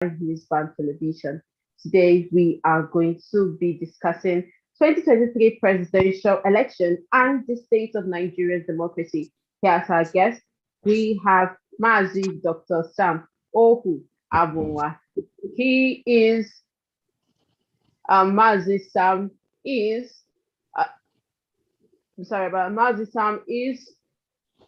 Newsband Television. Today, we are going to be discussing 2023 presidential election and the state of Nigeria's democracy. Here as our guest, we have Mazi Dr. Sam Ohuabunwa. He is, Mazi Sam is, Mazi Sam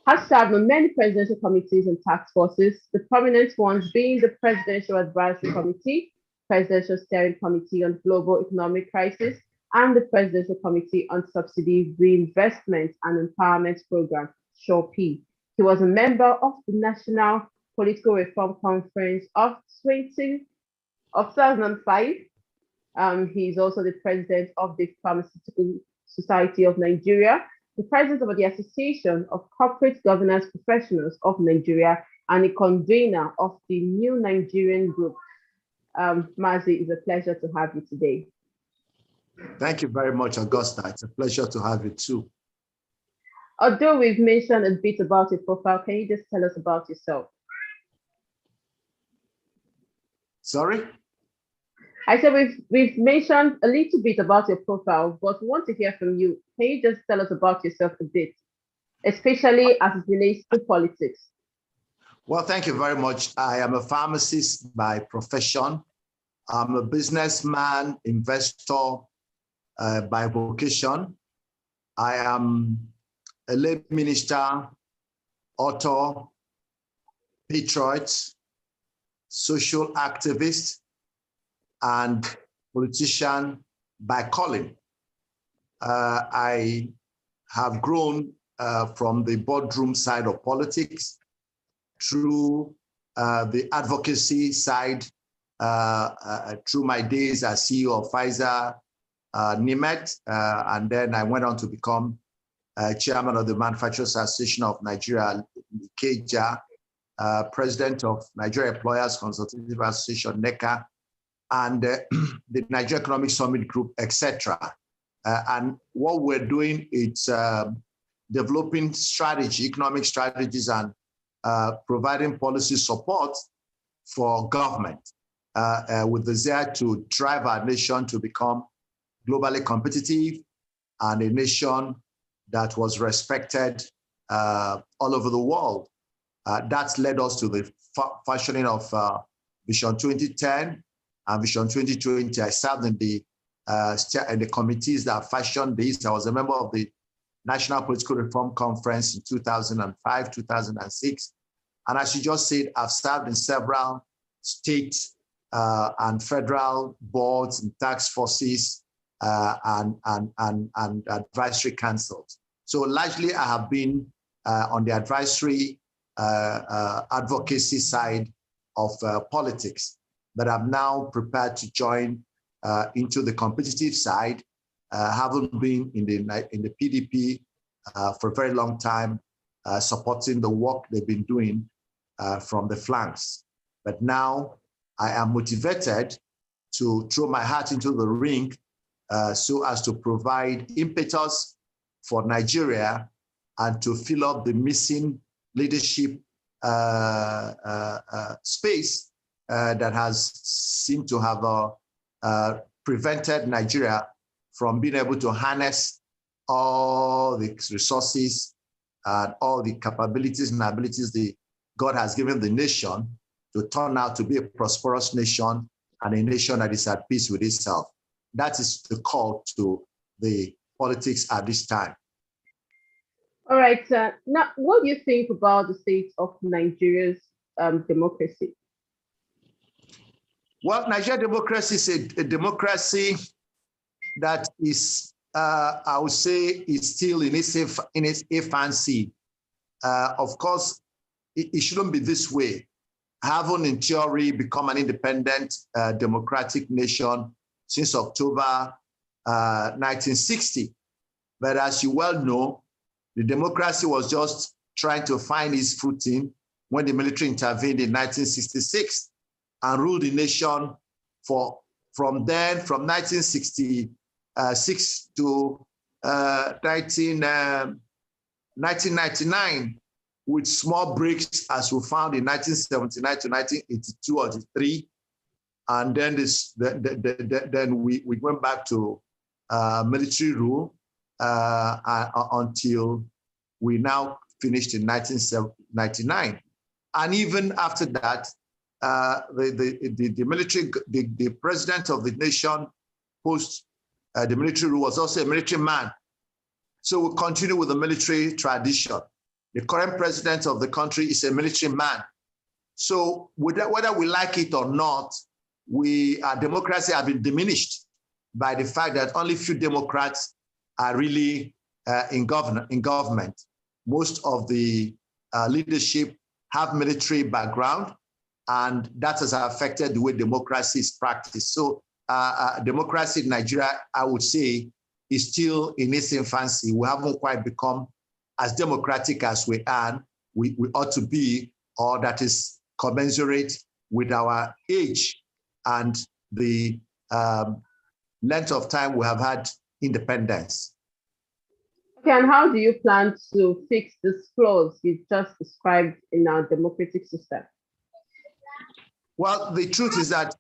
has served on many presidential committees and task forces, the prominent ones being the Presidential Advisory Committee, Presidential Steering Committee on Global Economic Crisis, and the Presidential Committee on Subsidy, Reinvestment and Empowerment Program, SURE. He was a member of the National Political Reform Conference of 2005. He's also the president of the Pharmaceutical Society of Nigeria, the president of the Association of Corporate Governance Professionals of Nigeria, and the convener of the New Nigerian Group. Mazi, it's a pleasure to have you today. Thank you very much, Augusta. It's a pleasure to have you too. Although we've mentioned a bit about your profile, can you just tell us about yourself? Sorry? I said we've mentioned a little bit about your profile, but we want to hear from you. Can you just tell us about yourself a bit, especially as it relates to politics? Well, thank you very much. I am a pharmacist by profession. I'm a businessman, investor by vocation. I am a lay minister, author, patriot, social activist, and politician by calling. I have grown from the boardroom side of politics through the advocacy side, through my days as CEO of Pfizer, NIMET, and then I went on to become chairman of the Manufacturers Association of Nigeria, KEJA, president of Nigeria Employers Consultative Association, NECA, and the Nigeria Economic Summit Group, etc. And what we're doing is developing strategy, economic strategies, and providing policy support for government with the desire to drive our nation to become globally competitive and a nation that was respected all over the world. That's led us to the fashioning of Vision 2010 and Vision 2020. I served in the committees that fashioned this. I was a member of the National Political Reform Conference in 2005, 2006. And as you just said, I've served in several state and federal boards and task forces and advisory councils. So largely I have been on the advisory advocacy side of politics, but I'm now prepared to join into the competitive side, having been in the PDP for a very long time, supporting the work they've been doing from the flanks. But now I am motivated to throw my hat into the ring so as to provide impetus for Nigeria and to fill up the missing leadership space that has seemed to have prevented Nigeria from being able to harness all the resources and all the capabilities and abilities God has given the nation to turn out to be a prosperous nation and a nation that is at peace with itself. That is the call to the politics at this time. All right. Now, what do you think about the state of Nigeria's democracy? Well, Nigerian democracy is a democracy that is, I would say, is still in its infancy. Of course, it shouldn't be this way. Having in theory become an independent democratic nation since October 1960. But as you well know, the democracy was just trying to find its footing when the military intervened in 1966 and ruled the nation from 1966 to 1999, with small breaks as we found in 1979 to 1982 or 83, And then then we went back to military rule until we now finished in 1999. And even after that, the military, the president of the nation post the military rule was also a military man. So we continue with the military tradition. The current president of the country is a military man. So whether we like it or not, our democracy has been diminished by the fact that only few Democrats are really in government. Most of the leadership have military background, and that has affected the way democracy is practiced. So democracy in Nigeria, I would say, is still in its infancy. We haven't quite become as democratic as we ought to be, or that is commensurate with our age and the length of time we have had independence. Okay, and how do you plan to fix this flaws you've just described in our democratic system? Well, the truth is that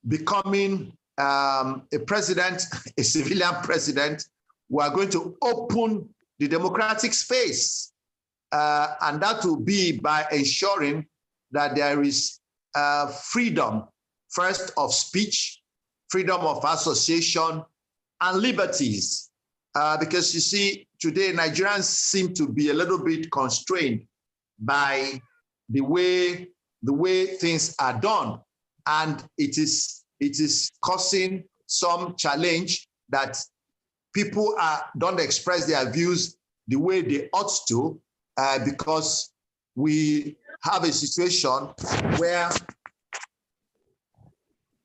becoming a president, a civilian president, we are going to open the democratic space. And that will be by ensuring that there is freedom, first of speech, freedom of association, and liberties. Because you see, today Nigerians seem to be a little bit constrained by the way things are done. And it is causing some challenge that people don't express their views the way they ought to, because we have a situation where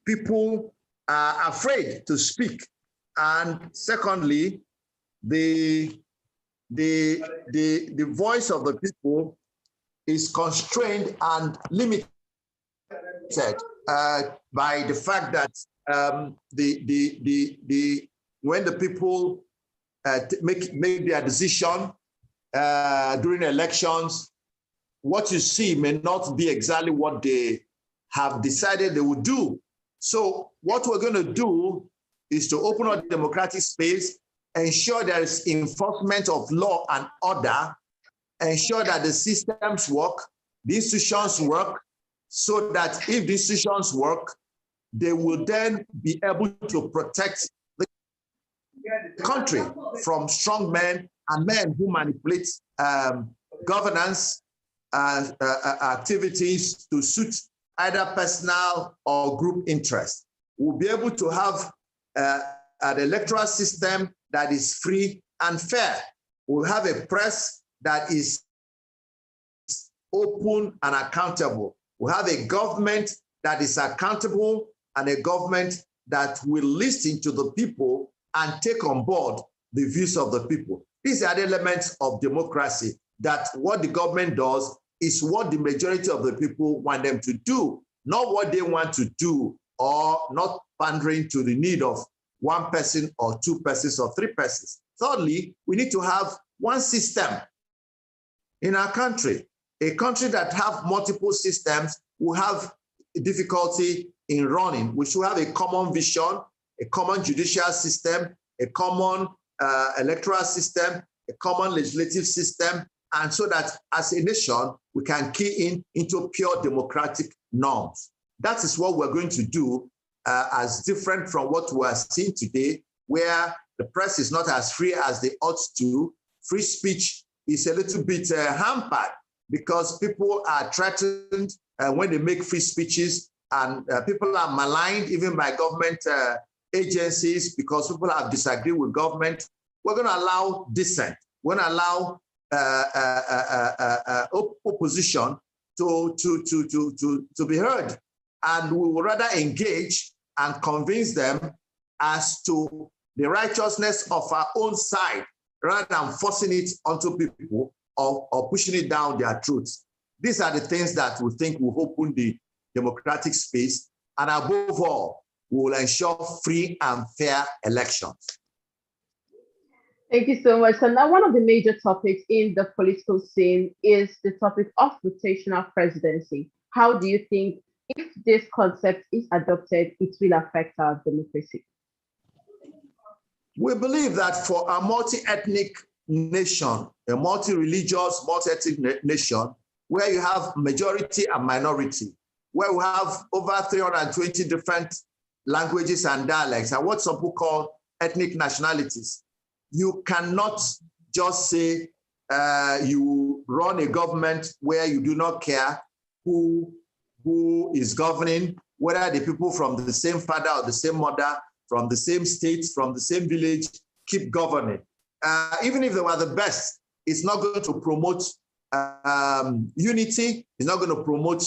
people are afraid to speak. And secondly, the voice of the people is constrained and limited by the fact that when the people make their decision during elections, what you see may not be exactly what they have decided they would do. So what we're going to do is to open up democratic space, ensure there is enforcement of law and order, ensure that the systems work, the institutions work, so that if the institutions work, they will then be able to protect the country from strong men and men who manipulate governance activities to suit either personal or group interests. We'll be able to have an electoral system that is free and fair. We'll have a press that is open and accountable. We'll have a government that is accountable and a government that will listen to the people and take on board the views of the people. These are the elements of democracy, that what the government does is what the majority of the people want them to do, not what they want to do, or not pandering to the need of one person or two persons or three persons. Thirdly, we need to have one system in our country. A country that have multiple systems will have difficulty in running. We should have a common vision, a common judicial system, a common electoral system, a common legislative system, and so that as a nation, we can key into pure democratic norms. That is what we're going to do, as different from what we are seeing today, where the press is not as free as they ought to. Free speech is a little bit hampered because people are threatened when they make free speeches, and people are maligned even by government agencies because people have disagreed with government. We're going to allow dissent. We're going to allow opposition to be heard, and we will rather engage and convince them as to the righteousness of our own side, rather than forcing it onto people or pushing it down their throats. These are the things that we think will open the democratic space, and above all, we will ensure free and fair elections. Thank you so much. So now one of the major topics in the political scene is the topic of rotational presidency. How do you think if this concept is adopted, it will affect our democracy? We believe that for a multi-ethnic nation, a multi-religious, multi-ethnic nation, where you have majority and minority, where we have over 320 different languages and dialects, and what some people call ethnic nationalities, you cannot just say you run a government where you do not care who is governing, whether the people from the same father or the same mother, from the same state, from the same village, keep governing. Even if they were the best, it's not going to promote unity, it's not going to promote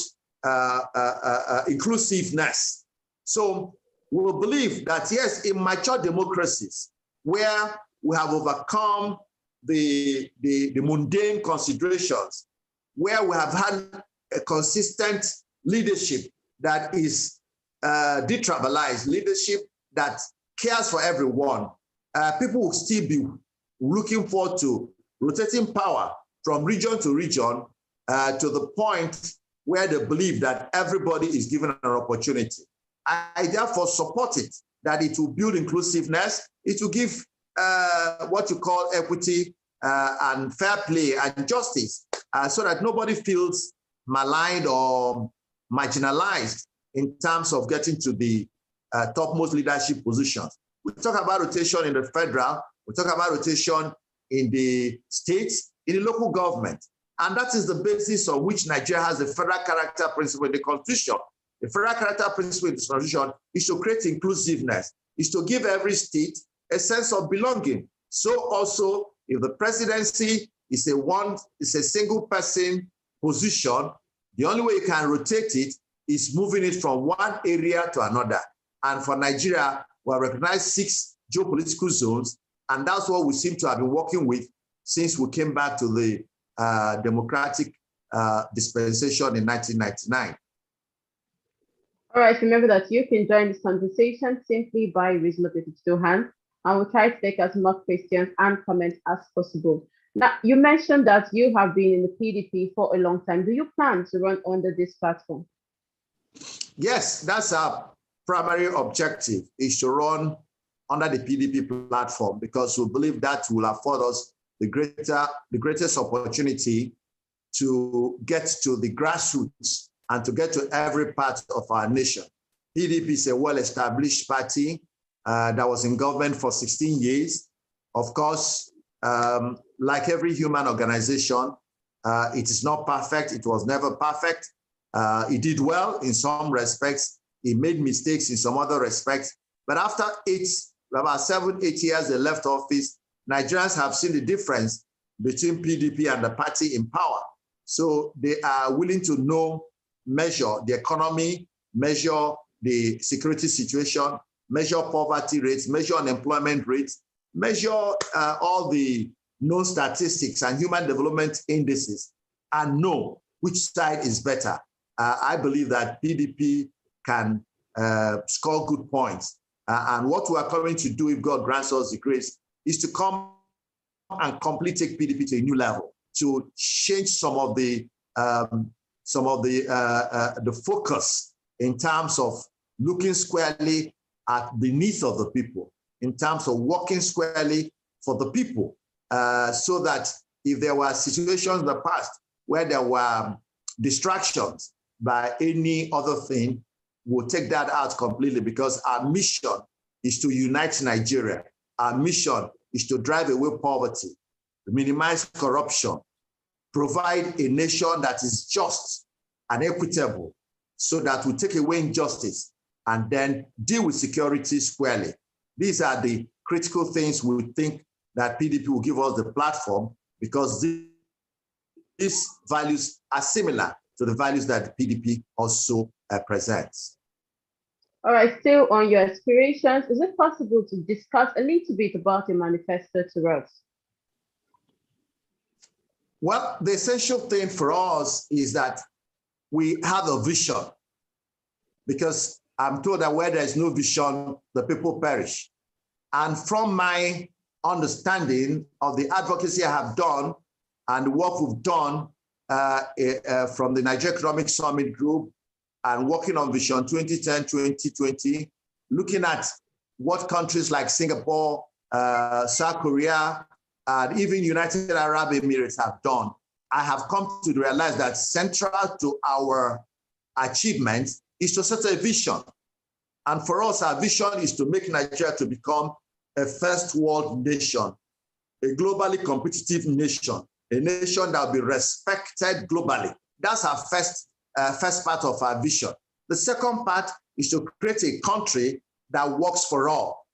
inclusiveness. So we believe that, yes, in mature democracies, where we have overcome the mundane considerations, where we have had a consistent leadership that is detribalized, leadership that cares for everyone, people will still be looking forward to rotating power from region to region to the point where they believe that everybody is given an opportunity. I therefore support it, that it will build inclusiveness, it will give what you call equity and fair play and justice, so that nobody feels maligned or marginalized in terms of getting to the topmost leadership positions. We talk about rotation in the federal, we talk about rotation in the states, in the local government. And that is the basis on which Nigeria has the federal character principle in the Constitution. The federal character principle in the Constitution is to create inclusiveness, is to give every state a sense of belonging. So also, if the presidency is a single person position, the only way you can rotate it is moving it from one area to another. And for Nigeria, we have recognized 6 geopolitical zones, and that's what we seem to have been working with since we came back to the democratic dispensation in 1999. All right, remember that you can join this conversation simply by raising up your digital hand, and we'll try to take as much questions and comments as possible. Now, you mentioned that you have been in the PDP for a long time. Do you plan to run under this platform? Yes, that's our primary objective, is to run under the PDP platform, because we believe that will afford us the greatest opportunity to get to the grassroots and to get to every part of our nation. PDP is a well-established party that was in government for 16 years. Of course, like every human organization, it is not perfect. It was never perfect. It did well in some respects. It made mistakes in some other respects. But after about 7, 8 years they left office, Nigerians have seen the difference between PDP and the party in power. So they are willing to measure the economy, measure the security situation, measure poverty rates, measure unemployment rates, measure all the known statistics and human development indices, and know which side is better. I believe that PDP can score good points. And what we are coming to do, if God grants us the grace, is to come and completely take PDP to a new level, to change some of the focus in terms of looking squarely at the needs of the people, in terms of working squarely for the people, so that if there were situations in the past where there were distractions by any other thing, we'll take that out completely, because our mission is to unite Nigeria. Our mission is to drive away poverty, minimize corruption, provide a nation that is just and equitable, so that we take away injustice and then deal with security squarely. These are the critical things we think that PDP will give us the platform, because these values are similar to the values that PDP also presents. All right, still on your aspirations, is it possible to discuss a little bit about your manifesto to us? Well, the essential thing for us is that we have a vision, because I'm told that where there is no vision, the people perish. And from my understanding of the advocacy I have done and the work we've done from the Nigeria Economic Summit Group and working on Vision 2010-2020, looking at what countries like Singapore, South Korea, and even United Arab Emirates have done, I have come to realize that central to our achievements is to set a vision. And for us, our vision is to make Nigeria to become a first world nation, a globally competitive nation, a nation that will be respected globally. That's our first part of our vision. The second part is to create a country that works for all,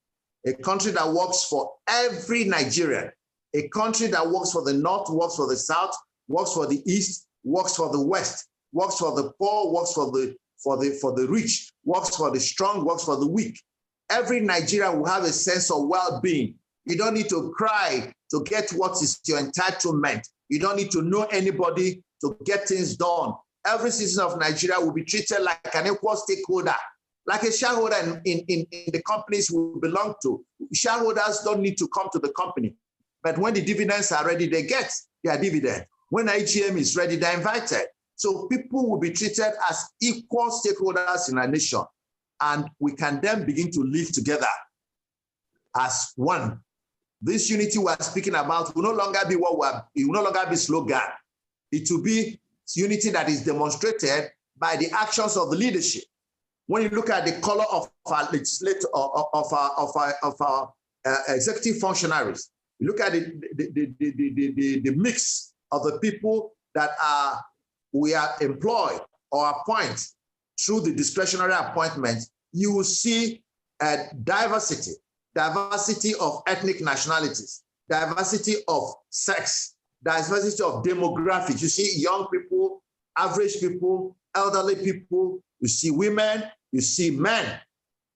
a country that works for every Nigerian, a country that works for the North, works for the South, works for the East, works for the West, works for the poor, works for the rich, works for the strong, works for the weak. Every Nigerian will have a sense of well-being. You don't need to cry to get what is your entitlement. You don't need to know anybody to get things done. Every citizen of Nigeria will be treated like an equal stakeholder, like a shareholder in the companies we belong to. Shareholders don't need to come to the company, but when the dividends are ready, they get their dividend. When IGM is ready, they're invited. So people will be treated as equal stakeholders in our nation, and we can then begin to live together as one. This unity we're speaking about will no longer be it will no longer be slogan. It will be unity that is demonstrated by the actions of the leadership. When you look at the color of our legislature, of our executive functionaries, you look at the mix of the people that we are employed or appoint through the discretionary appointment, you will see a diversity of ethnic nationalities, diversity of sex, diversity of demographics. You see young people, average people, elderly people, you see women, you see men.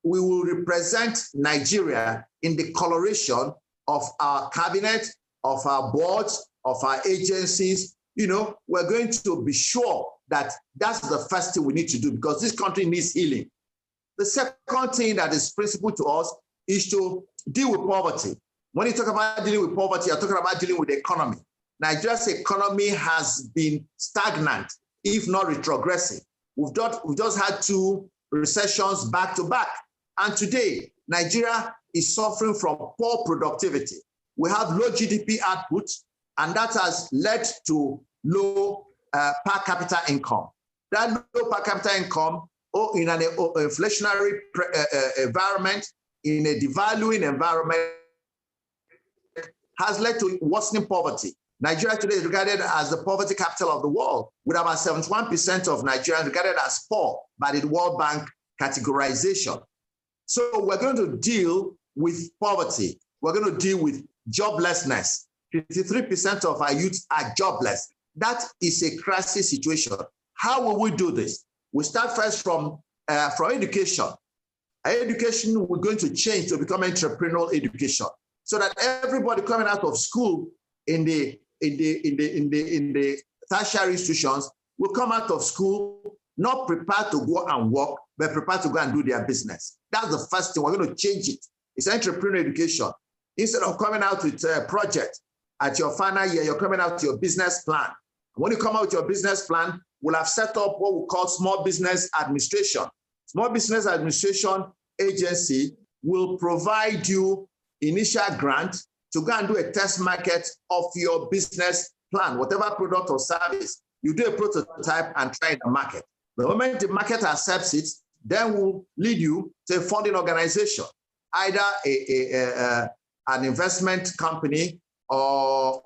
We will represent Nigeria in the coloration of our cabinet, of our boards, of our agencies. You know, we're going to be sure that that's the first thing we need to do, because this country needs healing. The second thing that is principal to us is to deal with poverty. When you talk about dealing with poverty, you're talking about dealing with the economy. Nigeria's economy has been stagnant, if not retrogressing. We've just had 2 recessions back to back. And today, Nigeria is suffering from poor productivity. We have low GDP output, and that has led to low per capita income. That low per capita income, in an inflationary environment, in a devaluing environment, has led to worsening poverty. Nigeria today is regarded as the poverty capital of the world, with about 71% of Nigerians regarded as poor by the World Bank categorization. So we're going to deal with poverty. We're going to deal with joblessness. 53% of our youth are jobless. That is a crisis situation. How will we do this? We start first from education. Our education, we're going to change to become entrepreneurial education, so that everybody coming out of school in the tertiary institutions will come out of school not prepared to go and work, but prepared to go and do their business. That's the first thing. We're going to change it. It's entrepreneurial education. Instead of coming out with a project at your final year, you're coming out with your business plan. When you come out with your business plan, we'll have set up what we call small business administration. Small business administration agency will provide you initial grant to go and do a test market of your business plan, whatever product or service. You do a prototype and try in the market. The moment the market accepts it, then we'll lead you to a funding organization, either an investment company or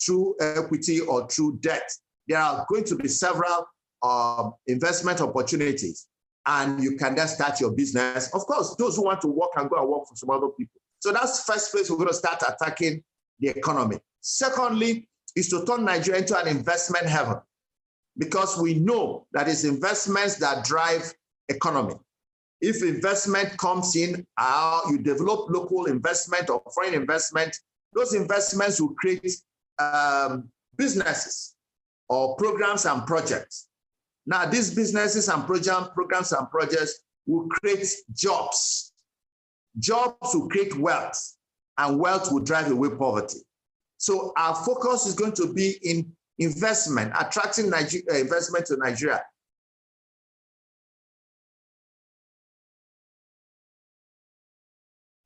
through equity or through debt. There are going to be several investment opportunities, and you can then start your business. Of course, those who want to work can go and work for some other people. So that's the first place we're going to start attacking the economy. Secondly, is to turn Nigeria into an investment haven, because we know that it's investments that drive economy. If investment comes in, you develop local investment or foreign investment, those investments will create businesses or programs and projects. Now, these businesses and programs and projects will create jobs. Jobs will create wealth, and wealth will drive away poverty. So our focus is going to be in investment, attracting investment to Nigeria.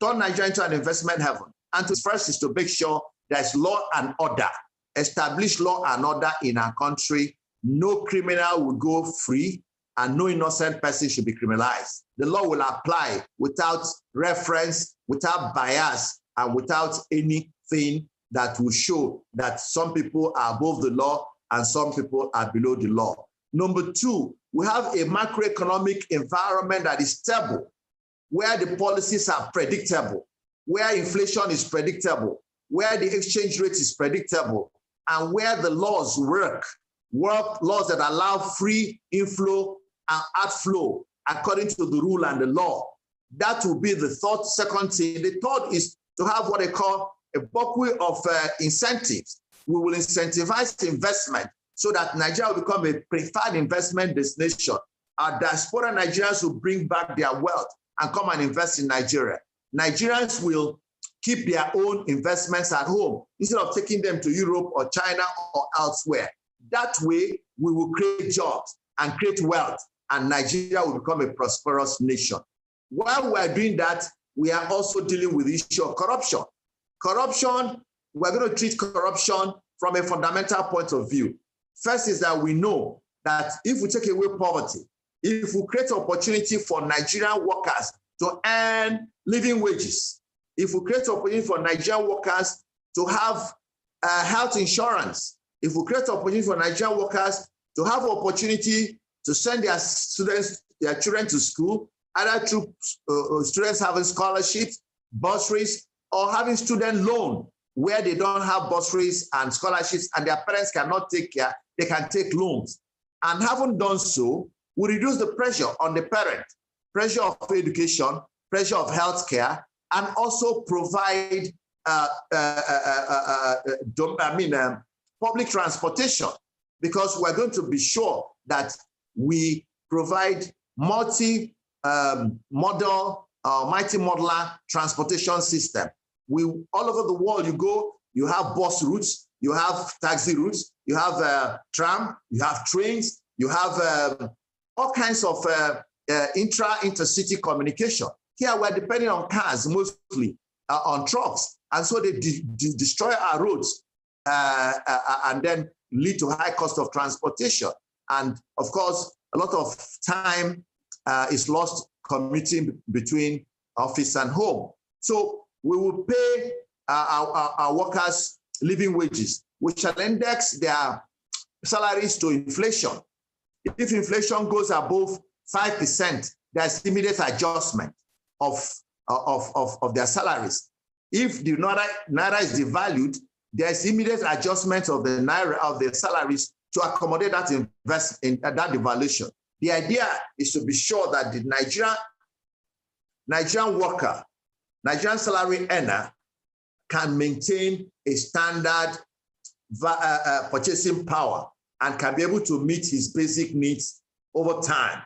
turn Nigeria into an investment heaven. And first is to make sure there's law and order, establish law and order in our country. No criminal will go free and no innocent person should be criminalized. The law will apply without reference, without bias, and without anything that will show that some people are above the law and some people are below the law. Number two, we have a macroeconomic environment that is stable, where the policies are predictable, where inflation is predictable, where the exchange rate is predictable, and where the laws work laws that allow free inflow and outflow according to the rule and the law. That will be the third, second thing. The third is to have what they call a bucket of incentives. We will incentivize investment so that Nigeria will become a preferred investment destination. Our diaspora Nigerians will bring back their wealth and come and invest in Nigeria. Nigerians will keep their own investments at home instead of taking them to Europe or China or elsewhere. That way, we will create jobs and create wealth, and Nigeria will become a prosperous nation. While we're doing that, we are also dealing with the issue of corruption. Corruption, we're going to treat corruption from a fundamental point of view. First is that we know that if we take away poverty, if we create opportunity for Nigerian workers to earn living wages, if we create opportunity for Nigerian workers to have health insurance, if we create opportunity for Nigerian workers to have opportunity to send their students, their children to school, either through students having scholarships, bursaries, or having student loan where they don't have bursaries and scholarships and their parents cannot take care, they can take loans. And having done so, we reduce the pressure on the parent, pressure of education, pressure of healthcare, and also provide public transportation, because we're going to be sure that we provide multi-modular transportation system. All over the world you go, you have bus routes, you have taxi routes, you have tram, you have trains, you have all kinds of intercity communication. Here we're depending on cars, mostly on trucks, and so they destroy our roads and then lead to high cost of transportation. And of course, a lot of time is lost commuting between office and home. So we will pay our workers living wages. We shall index their salaries to inflation. If inflation goes above 5%, there's immediate adjustment of their salaries. If the naira is devalued, there's immediate adjustment of the naira of their salaries to accommodate that that devaluation. The idea is to be sure that the Nigerian worker, Nigerian salary earner, can maintain a standard purchasing power and can be able to meet his basic needs over time.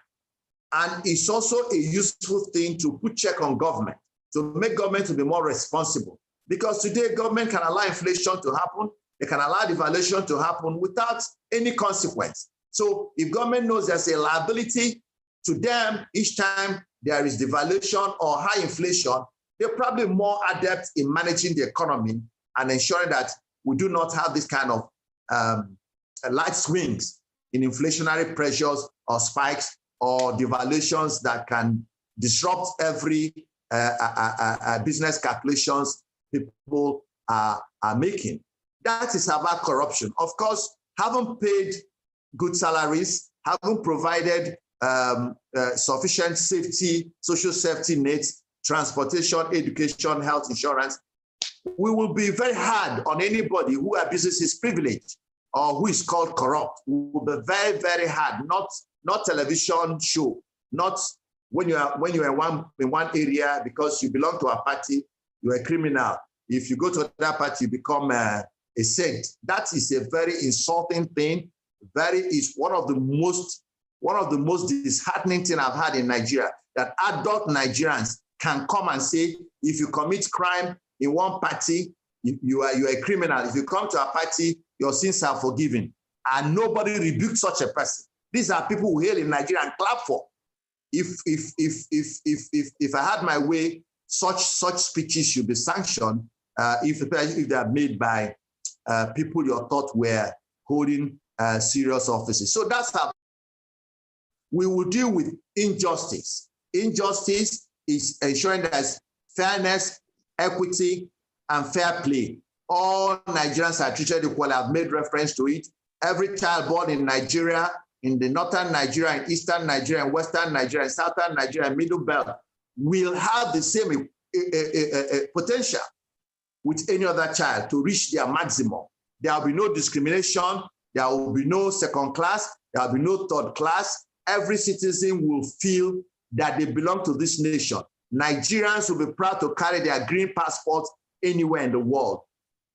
And it's also a useful thing to put check on government, to make government to be more responsible. Because today, government can allow inflation to happen, they can allow devaluation to happen without any consequence. So if government knows there's a liability to them each time there is devaluation or high inflation, they're probably more adept in managing the economy and ensuring that we do not have this kind of light swings in inflationary pressures or spikes or devaluations that can disrupt every business calculations people are making. That is about corruption. Of course, haven't paid good salaries, haven't provided sufficient safety, social safety nets, transportation, education, health insurance. We will be very hard on anybody who abuses his privilege or who is called corrupt. We will be very, very hard. Not television show, not when you are in one area because you belong to a party, you're a criminal. If you go to that party, you become a saint. That is a very insulting thing. Is one of the most disheartening things I've had in Nigeria, that adult Nigerians can come and say, if you commit crime in one party, you are a criminal. If you come to a party, your sins are forgiven. And nobody rebukes such a person. These are people who hail in Nigeria and clap for. If I had my way, such speeches should be sanctioned if they are made by people you thought were holding serious offices. So that's how we will deal with injustice. Injustice is ensuring there's fairness, equity, and fair play. All Nigerians are treated equally. I've made reference to it. Every child born in Nigeria, in the northern Nigeria, in eastern Nigeria, in western Nigeria, in southern Nigeria, and middle belt, will have the same potential with any other child to reach their maximum. There will be no discrimination. There will be no second class. There will be no third class. Every citizen will feel that they belong to this nation. Nigerians will be proud to carry their green passports anywhere in the world.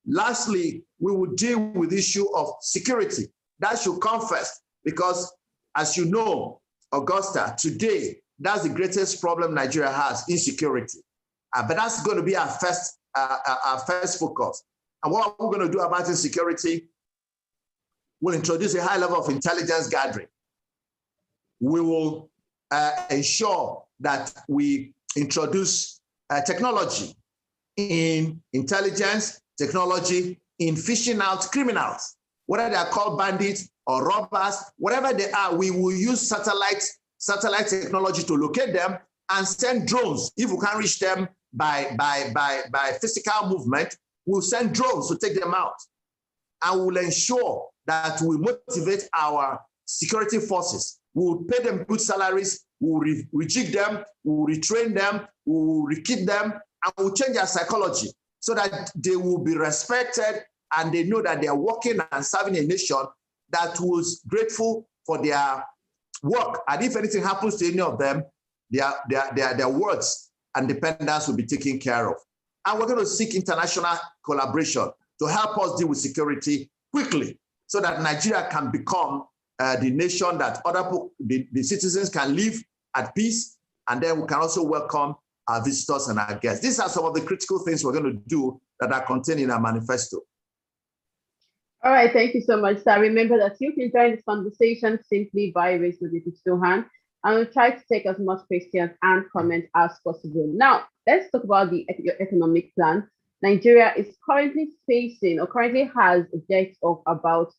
Lastly, we will deal with the issue of security. That should come first because, as you know, Augusta, today, that's the greatest problem Nigeria has, insecurity. But that's going to be our first focus. And what we're going to do about insecurity, we'll introduce a high level of intelligence gathering. We will ensure that we introduce technology in intelligence, technology in fishing out criminals, whether they are called bandits or robbers, whatever they are. We will use satellite technology to locate them and send drones. If we can't reach them by physical movement, we'll send drones to take them out. And we'll ensure that we motivate our security forces. We will pay them good salaries, we will rejig them, we will retrain them, we will re-kit them, and we'll change their psychology so that they will be respected and they know that they are working and serving a nation that was grateful for their work. And if anything happens to any of them, their words and dependence will be taken care of. And we're going to seek international collaboration to help us deal with security quickly so that Nigeria can become the nation that the citizens can live at peace, and then we can also welcome our visitors and our guests. These are some of the critical things we're going to do that are contained in our manifesto. All right, thank you so much, sir. Remember that you can join this conversation simply by raising the digital hand, and we'll try to take as much questions and comments as possible. Now, let's talk about the economic plan. Nigeria is currently has a debt of about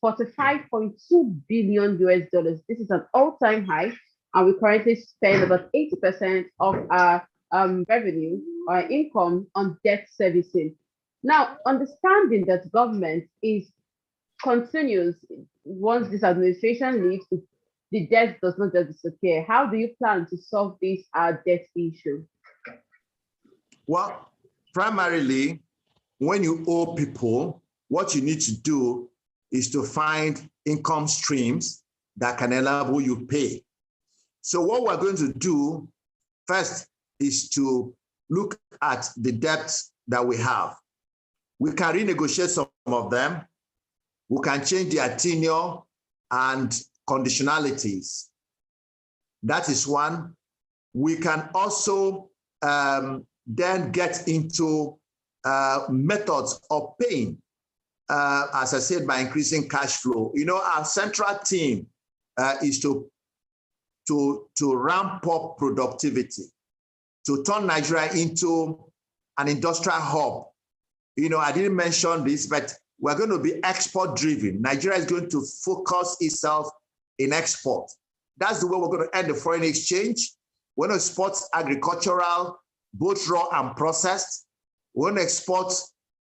$45.2 billion US. This is an all-time high, and we currently spend about 80% of our revenue or income on debt servicing. Now, understanding that government continues once this administration leaves, the debt does not just disappear. How do you plan to solve this debt issue? Well, primarily, when you owe people, what you need to do is to find income streams that can enable you pay. So what we're going to do first is to look at the debts that we have. We can renegotiate some of them. We can change their tenure and conditionalities. That is one. We can also then get into methods of paying, as I said, by increasing cash flow. You know, our central team is to ramp up productivity, to turn Nigeria into an industrial hub. You know, I didn't mention this, but we're going to be export driven. Nigeria is going to focus itself in export. That's the way we're going to end the foreign exchange. We're going to export agricultural, both raw and processed. We're going to export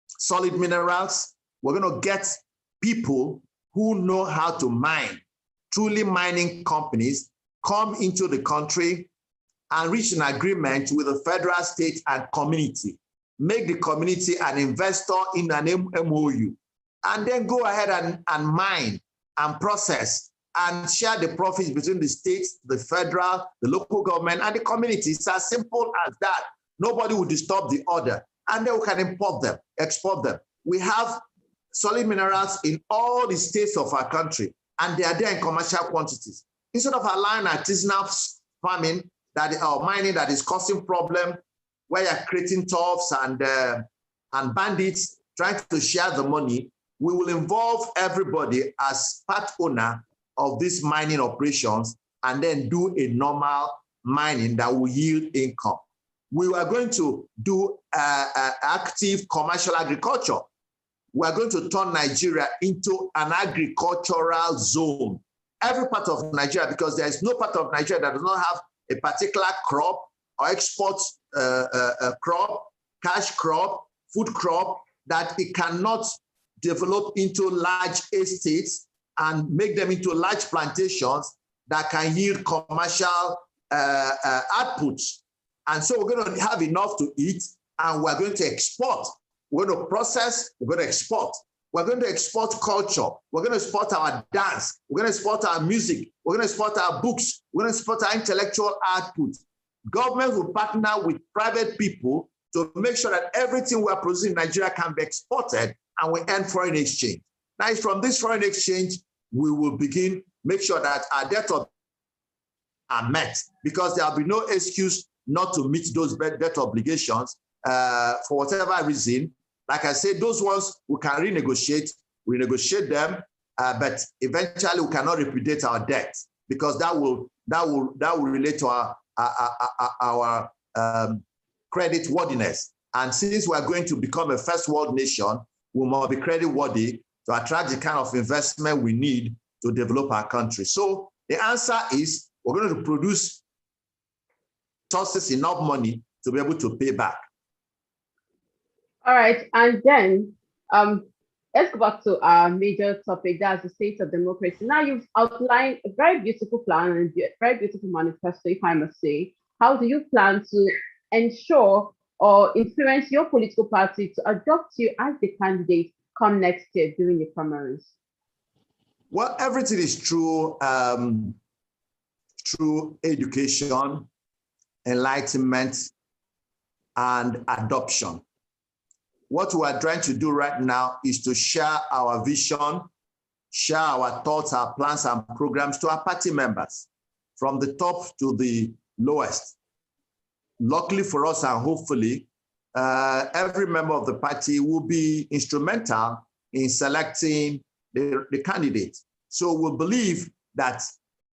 solid minerals. We're going to get people who know how to mine, truly mining companies, come into the country and reach an agreement with the federal, state, and community. Make the community an investor in an MOU, and then go ahead and mine and process and share the profits between the states, the federal, the local government, and the community. It's as simple as that. Nobody will disturb the order. And then we can import them, export them. We have solid minerals in all the states of our country, and they are there in commercial quantities. Instead of allowing artisanal farming or mining that is causing problem, where you're creating toughs and bandits trying to share the money, we will involve everybody as part owner of these mining operations and then do a normal mining that will yield income. we are going to do active commercial agriculture. We are going to turn Nigeria into an agricultural zone. Every part of Nigeria, because there is no part of Nigeria that does not have a particular crop or export crop, cash crop, food crop, that it cannot develop into large estates and make them into large plantations that can yield commercial outputs. And so we're going to have enough to eat, and we're going to export. We're going to process, we're going to export. We're going to export culture. We're going to export our dance. We're going to export our music. We're going to export our books. We're going to export our intellectual output. Government will partner with private people to make sure that everything we're producing in Nigeria can be exported, and we earn foreign exchange. Now, it's from this foreign exchange, we will begin make sure that our debt are met, because there will be no excuse not to meet those debt obligations for whatever reason. Like I said, those ones we can renegotiate them, but eventually we cannot repudiate our debt, because that will relate to our credit worthiness. And since we are going to become a first world nation, we must be credit worthy to attract the kind of investment we need to develop our country. So the answer is we're going to produce sources enough money to be able to pay back. All right, and then let's go back to our major topic, that's the state of democracy. Now, you've outlined a very beautiful plan and a very beautiful manifesto, if I must say. How do you plan to ensure or influence your political party to adopt you as the candidate come next year during the primaries? Well, everything is through education, enlightenment, and adoption. What we are trying to do right now is to share our vision, share our thoughts, our plans, and programs to our party members, from the top to the lowest. Luckily for us, and hopefully, every member of the party will be instrumental in selecting the candidate. So we believe that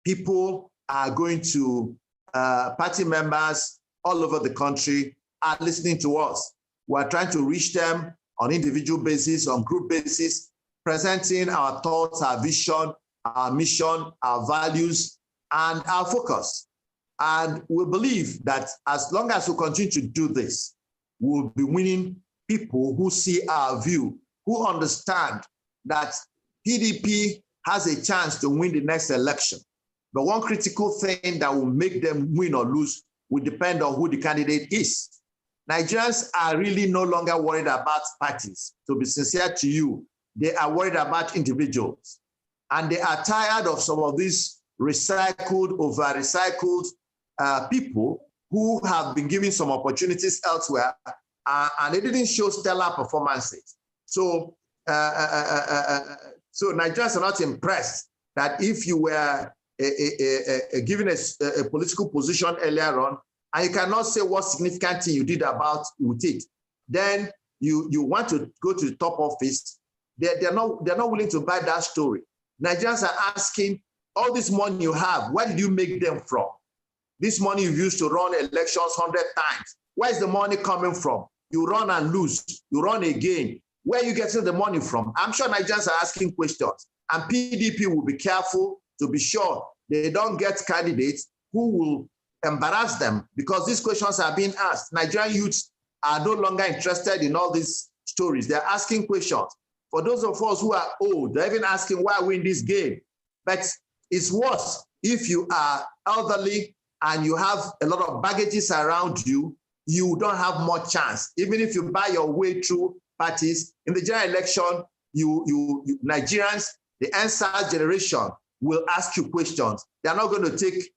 people are going to, party members all over the country are listening to us. We're trying to reach them on individual basis, on group basis, presenting our thoughts, our vision, our mission, our values, and our focus. And we believe that as long as we continue to do this, we'll be winning people who see our view, who understand that PDP has a chance to win the next election. But one critical thing that will make them win or lose will depend on who the candidate is. Nigerians are really no longer worried about parties. To be sincere to you, they are worried about individuals. And they are tired of some of these recycled, over-recycled people who have been given some opportunities elsewhere, and they didn't show stellar performances. So, so Nigerians are not impressed that if you were given a political position earlier on, and you cannot say what significant thing you did about with it, then you want to go to the top office, they're not willing to buy that story. Nigerians are asking, all this money you have, where did you make them from? This money you used to run elections 100 times. Where is the money coming from? You run and lose, you run again. Where are you getting the money from? I'm sure Nigerians are asking questions, and PDP will be careful to be sure they don't get candidates who will embarrass them, because these questions are being asked. Nigerian youths are no longer interested in all these stories. They're asking questions. For those of us who are old, they're even asking, why are we in this game? But it's worse if you are elderly and you have a lot of baggages around you, you don't have much chance. Even if you buy your way through parties, in the general election, Nigerians, the NSAS generation will ask you questions. They're not going to take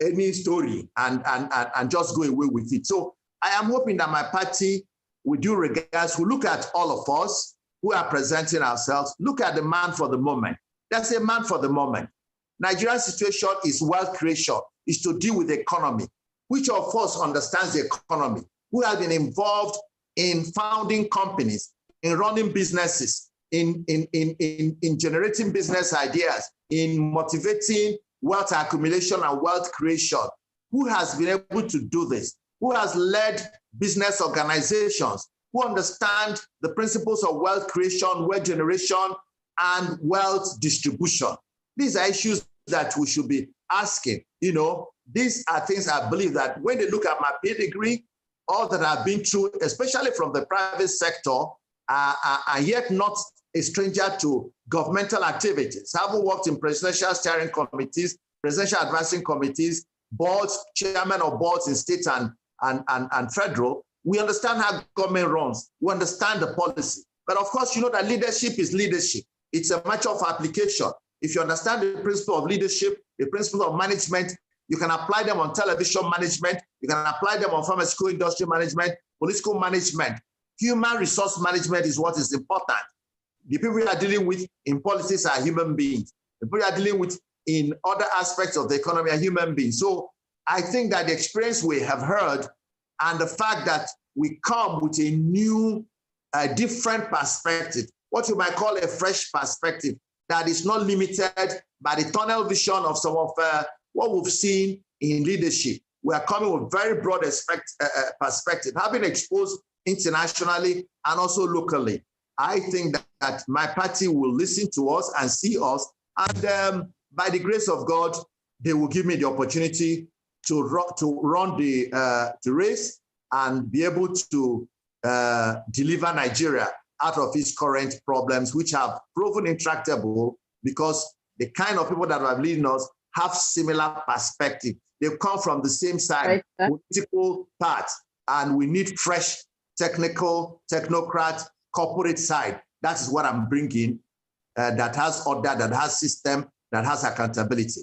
any story and just go away with it. So I am hoping that my party, with due regards, will look at all of us who are presenting ourselves, look at the man for the moment. That's a man for the moment. Nigeria's situation is wealth creation, is to deal with the economy. Which of us understands the economy? Who has been involved in founding companies, in running businesses, in generating business ideas, in motivating wealth accumulation and wealth creation? Who has been able to do this? who has led business organizations, who understand the principles of wealth creation, wealth generation, and wealth distribution. These are issues that we should be asking. You know, these are things I believe that when they look at my pedigree, all that I've been through, especially from the private sector, are yet not a stranger to governmental activities. Having worked in presidential steering committees, presidential advising committees, boards, chairman of boards in state and federal, we understand how government runs. We understand the policy. But of course, you know that leadership is leadership. It's a matter of application. If you understand the principle of leadership, the principle of management, you can apply them on television management, you can apply them on pharmaceutical industry management, political management. Human resource management is what is important. The people we are dealing with in politics are human beings. The people we are dealing with in other aspects of the economy are human beings. So I think that the experience we have heard and the fact that we come with a new, different perspective, what you might call a fresh perspective, that is not limited by the tunnel vision of some of what we've seen in leadership. We are coming with very broad perspective, having exposed internationally and also locally. I think that my party will listen to us and see us, and by the grace of God, they will give me the opportunity to run the race and be able to deliver Nigeria out of its current problems, which have proven intractable because the kind of people that are leading us have similar perspective. They've come from the same side, right, political part, and we need fresh technical, technocrat, corporate side. That is what I'm bringing, that has order, that has system, that has accountability.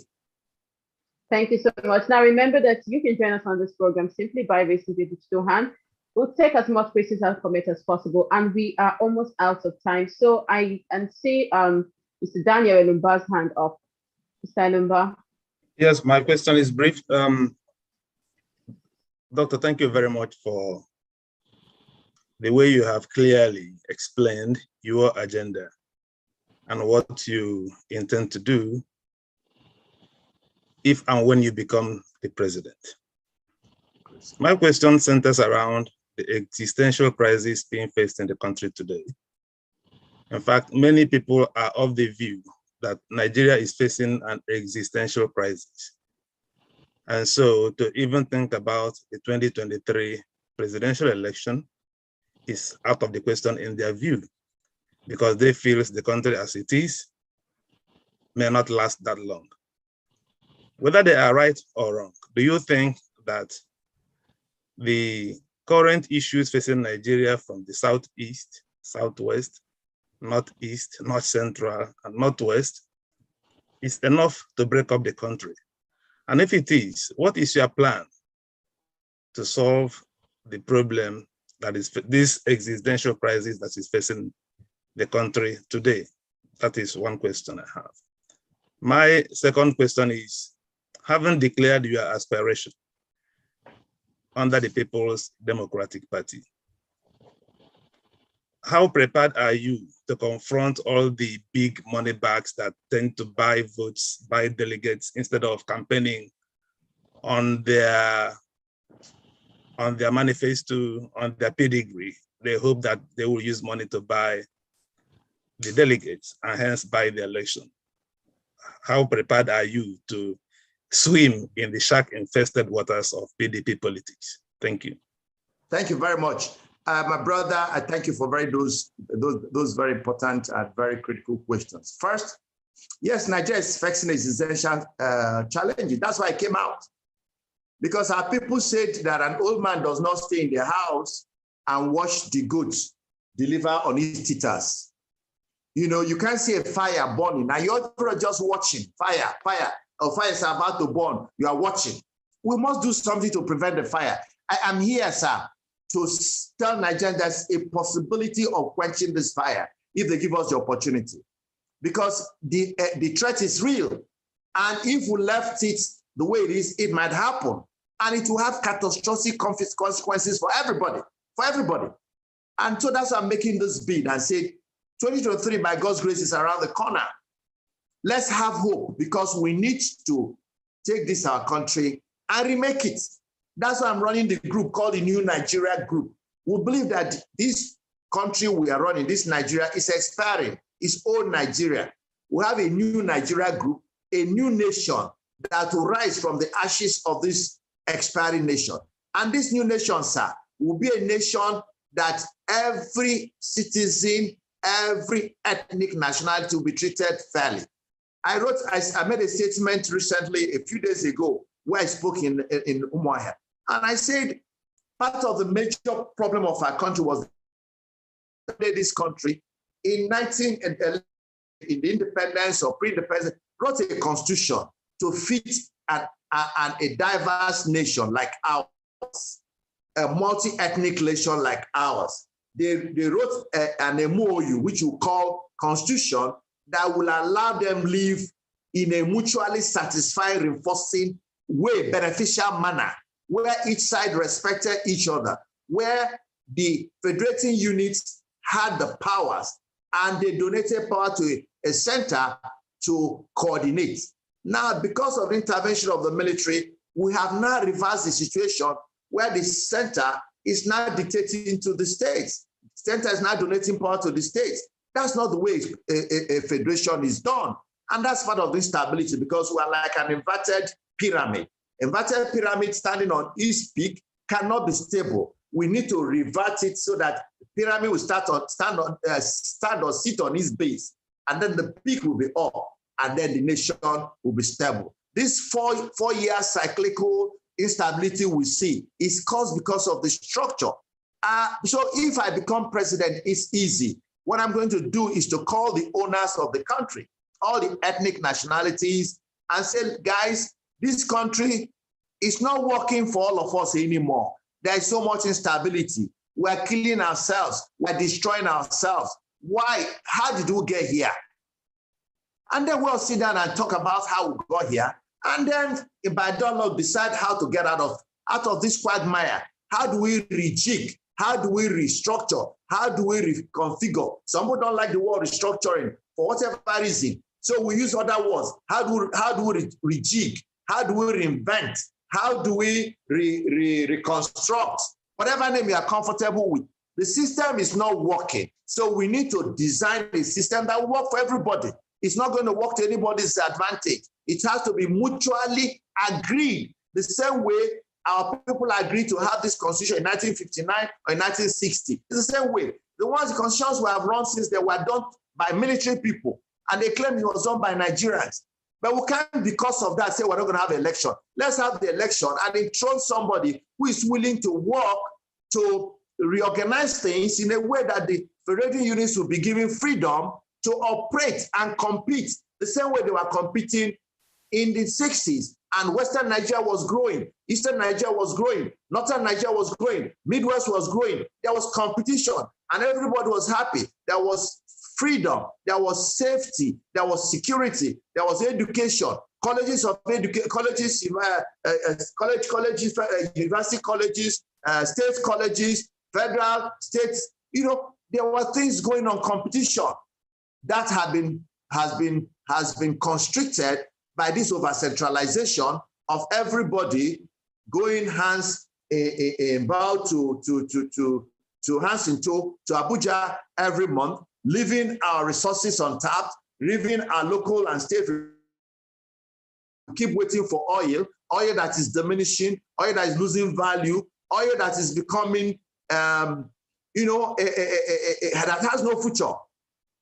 Thank you so much. Now remember that you can join us on this program simply by raising your digital hand. We'll take as much questions and comments as possible, and we are almost out of time. So I can see Mr. Daniel Elumba's hand up. Mr. Elumba. Yes, my question is brief. Doctor, thank you very much for the way you have clearly explained your agenda and what you intend to do if and when you become the president. My question centers around the existential crisis being faced in the country today. In fact, many people are of the view that Nigeria is facing an existential crisis. And so to even think about the 2023 presidential election is out of the question in their view, because they feel the country as it is may not last that long. Whether they are right or wrong, do you think that the current issues facing Nigeria from the southeast, southwest, northeast, north central, and northwest is enough to break up the country? And if it is, what is your plan to solve the problem that is this existential crisis that is facing the country today? That is one question I have. My second question is, having declared your aspiration under the People's Democratic Party, how prepared are you to confront all the big money bags that tend to buy votes, buy delegates, instead of campaigning on their manifesto, on their pedigree? They hope that they will use money to buy the delegates and hence buy the election. How prepared are you to swim in the shark-infested waters of PDP politics? Thank you. Thank you very much. My brother, I thank you for those very important and very critical questions. First, yes, Nigeria is facing existential challenges. That's why I came out. Because our people said that an old man does not stay in the house and watch the goods deliver on his teeters. You know, you can't see a fire burning. Now you're just watching fire. A fire is about to burn. You are watching. We must do something to prevent the fire. I am here, sir, to tell Nigerians there's a possibility of quenching this fire if they give us the opportunity. Because the threat is real. And if we left it the way it is, it might happen. And it will have catastrophic consequences for everybody. And so that's why I'm making this bid and say, 2023, by God's grace, is around the corner. Let's have hope, because we need to take this our country and remake it. That's why I'm running the group called the New Nigeria Group. We believe that this country we are running, this Nigeria, is expiring. It's old Nigeria. We have a new Nigeria group, a new nation that will rise from the ashes of this expiring nation. And this new nation, sir, will be a nation that every citizen, every ethnic nationality will be treated fairly. I made a statement recently, a few days ago, where I spoke in Umuahia. And I said, part of the major problem of our country was this country in in the independence or pre-independence, wrote a constitution to fit a diverse nation like ours, a multi-ethnic nation like ours. They wrote an MOU, which you call constitution, that will allow them live in a mutually satisfying, reinforcing way, beneficial manner, where each side respected each other, where the federating units had the powers and they donated power to a center to coordinate. Now, because of the intervention of the military, we have now reversed the situation where the center is now dictating to the states. The center is now donating power to the states. That's not the way a federation is done. And that's part of the instability, because we are like an inverted pyramid. Inverted pyramid standing on its peak cannot be stable. We need to revert it so that the pyramid will stand or sit on its base, and then the peak will be up, and then the nation will be stable. This four-year cyclical instability we see is caused because of the structure. So if I become president, it's easy. What I'm going to do is to call the owners of the country, all the ethnic nationalities, and say, guys, this country is not working for all of us anymore. There is so much instability. We're killing ourselves. We're destroying ourselves. Why? How did we get here? And then we'll sit down and talk about how we got here. And then by dialogue, decide how to get out of this quagmire. How do we rejig? How do we restructure? How do we reconfigure? Some people don't like the word restructuring for whatever reason. So we use other words. How do we rejig? How do we reinvent? How do we reconstruct? Whatever name you are comfortable with. The system is not working. So we need to design a system that will work for everybody. It's not going to work to anybody's advantage. It has to be mutually agreed. The same way our people agreed to have this constitution in 1959 or in 1960. It's the same way. The constitutions we have run since they were done by military people, and they claim it was done by Nigerians. But we can't, because of that, say we're not going to have an election. Let's have the election and enthrone somebody who is willing to work to reorganize things in a way that the federating units will be given freedom to operate and compete the same way they were competing in the 60s. And Western Nigeria was growing, Eastern Nigeria was growing, Northern Nigeria was growing, Midwest was growing. There was competition and everybody was happy. There was freedom, there was safety, there was security, there was education, colleges, university colleges, state colleges, federal, states. There were things going on, competition that has been constricted by this over-centralization of everybody going hands about to hands in toe to Abuja every month, leaving our resources untapped, leaving our local and state, keep waiting for oil that is diminishing, oil that is losing value, oil that is becoming, that has no future.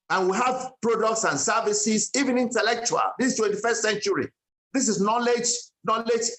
And we have products and services, even intellectual. This is 21st century. This is knowledge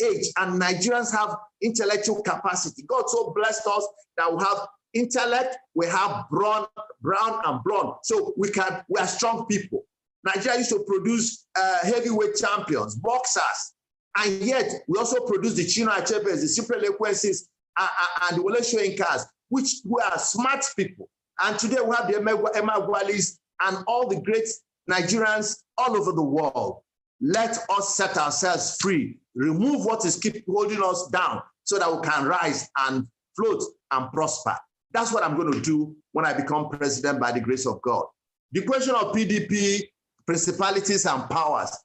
age, and Nigerians have intellectual capacity. God so blessed us that we have intellect, we have brown and blonde. So we are strong people. Nigeria used to produce heavyweight champions, boxers, and yet we also produce the Chino Achebes, the Super Lequences, and the Wole Soyinkas, which we are smart people. And today we have the Emma Gwalis and all the great Nigerians all over the world. Let us set ourselves free, remove what is keep holding us down so that we can rise and float and prosper. That's what I'm going to do when I become president by the grace of God. The question of PDP, principalities and powers.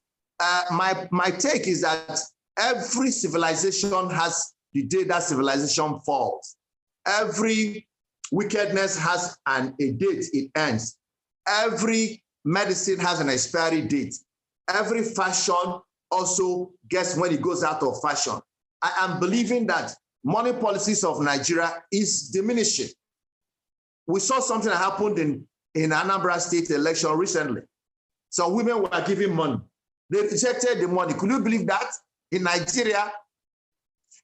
My take is that every civilization has the day that civilization falls. Every wickedness has a date, it ends. Every medicine has an expiry date. Every fashion also gets when it goes out of fashion. I am believing that money policies of Nigeria is diminishing. We saw something that happened in Anambra State election recently. Some women were giving money. They rejected the money. Could you believe that? In Nigeria,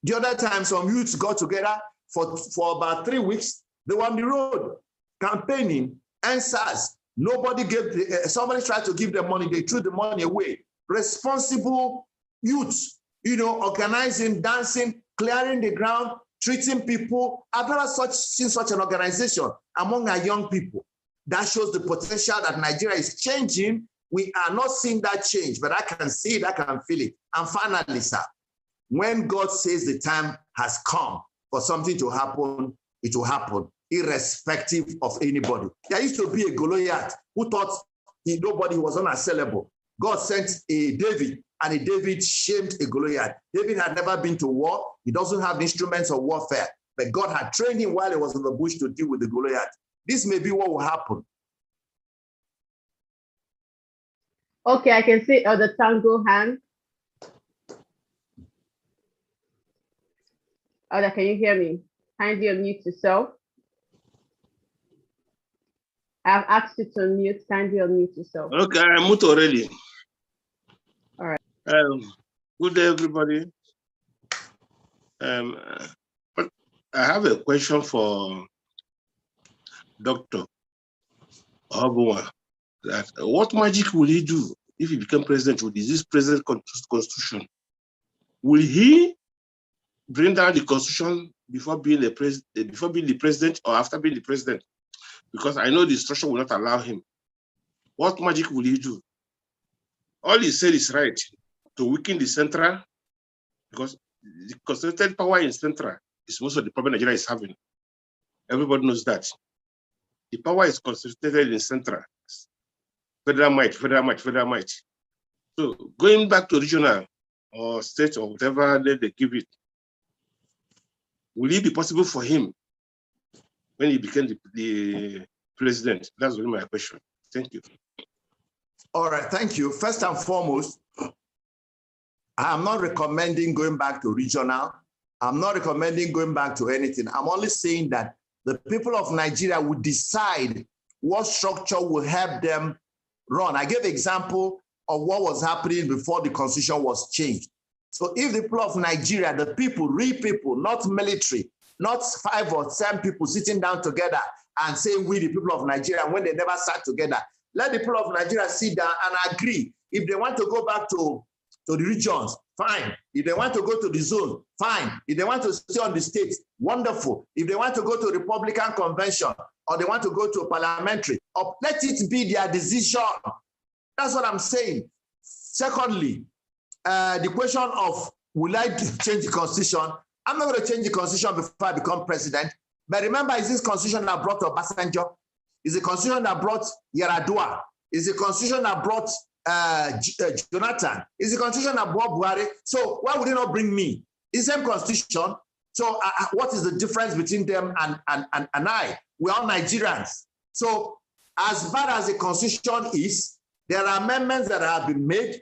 the other time some youths got together for about 3 weeks. They were on the road campaigning, answers. Nobody gave, somebody tried to give them money. They threw the money away. Responsible youths, organizing, dancing, clearing the ground, treating people. I've never seen such an organization among our young people. That shows the potential that Nigeria is changing. We are not seeing that change, but I can see it, I can feel it. And finally, sir, when God says the time has come for something to happen, it will happen, irrespective of anybody. There used to be a Goliath who thought nobody was unassailable. God sent a David, and a David shamed a Goliath. David had never been to war. He doesn't have instruments of warfare, but God had trained him while he was in the bush to deal with the Goliath. This may be what will happen. Okay, I can see the tango hand. Oda, can you hear me? Kindly unmute yourself. I've asked you to unmute. Kindly unmute yourself. Okay, I mute already. All right. Good day, everybody. But I have a question for Dr. Ohuabunwa. That what magic will he do if he become president with this present constitution? Will he bring down the constitution before being the president or after being the president? Because I know the structure will not allow him. What magic will he do? All he said is right, to weaken the central, because the concentrated power in central is most of the problem Nigeria is having. Everybody knows that. The power is concentrated in central. Federal might, federal might, federal might. So going back to regional or state or whatever they give it, will it be possible for him when he became the president? That's really my question. Thank you. All right, thank you. First and foremost, I'm not recommending going back to regional. I'm not recommending going back to anything. I'm only saying that the people of Nigeria would decide what structure will help them run. I gave an example of what was happening before the constitution was changed. So if the people of Nigeria, the people, real people, not military, not 5 or 10 people sitting down together and saying we the people of Nigeria when they never sat together, let the people of Nigeria sit down and agree. If they want to go back to the regions, fine. If they want to go to the zone, fine. If they want to stay on the states, wonderful. If they want to go to Republican convention or they want to go to a parliamentary, or let it be their decision. That's what I'm saying. Secondly, the question of will I change the constitution? I'm not going to change the constitution before I become president. But remember, is this constitution that brought Obasanjo? Is the constitution that brought Yaradua? Is the constitution that brought Jonathan? Is the constitution that brought Buhari? So why would they not bring me? It's the same constitution. So what is the difference between them and I? We're all Nigerians. So as bad as the constitution is, there are amendments that have been made.